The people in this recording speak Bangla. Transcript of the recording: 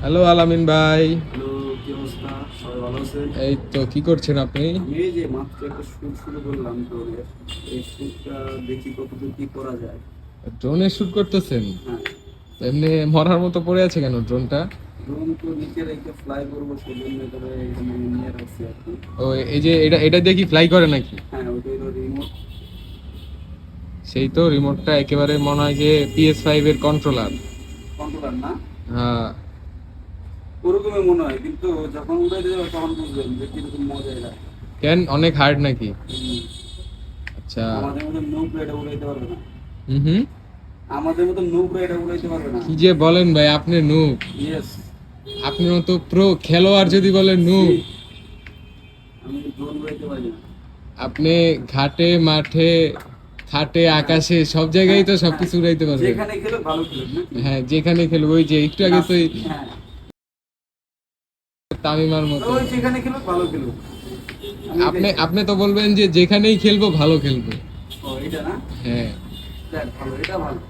হ্যালো আলামিন ভাই। হ্যালো, কি অবস্থা? সবাই ভালো আছেন? এই তো কি করছেন আপনি? আমি এই যে মাত্র একটা শুট শুরু করলাম ড্রোনের। এই শুটটা দেখি কতদূর কি করা যায়। ড্রোনে শুট করতেছেন? হ্যাঁ, তো এমনি মরার মতো পড়ে আছে কেন ড্রোনটা? ড্রোন তো নিচে রেখে ফ্লাই করবো, সেই জন্য এটাকে এখানে নিয়ে রাখছি আর কি। ও, এই যে এটা এটা দিয়ে কি ফ্লাই করে নাকি? হ্যাঁ, ওইটাই হলো রিমোট সেই তো রিমোটটা একেবারে মনে হয় যে PS5 এর কন্ট্রোলার। কন্ট্রোলার না? হ্যাঁ। ওরকমই মনে হয়, কিন্তু যখন উড়াইতে যাবে তখন বুঝবেন যে কিরকম মজা এটা। কেন, অনেক হার্ড নাকি? হুম, আচ্ছা। আমাদের মতো নুবরা এটা উড়াইতে পারবে না। হুম হুম। আমাদের মতো নুবরা এটা উড়াইতে পারবে না। কি যে বলেন ভাই, আপনি নুব? ইয়েস। আপনার মতো প্রো খেলোয়াড় যদি বলেন নুব? আমি ড্রোন উড়াইতে পারি না। আপনি ঘাটে মাঠে খাটে আকাশে সব জায়গায় তো সবকিছু উড়াইতে পারবেন। যেখানে খেলে ভালো খেলুক নাকি? হ্যাঁ, যেখানে খেলবো। ওই যে একটু আগে তো এই হ্যাঁ, তামিমার মতো। ওই যেখানে খেলুক ভালো খেলুক। আমি আপনি এটাই চাই। আপনি তো বলবেন যে যেখানেই খেলবো ভালো খেলবো। ও, এটা না? হ্যাঁ। দেখ, ভালো, এটা ভালো।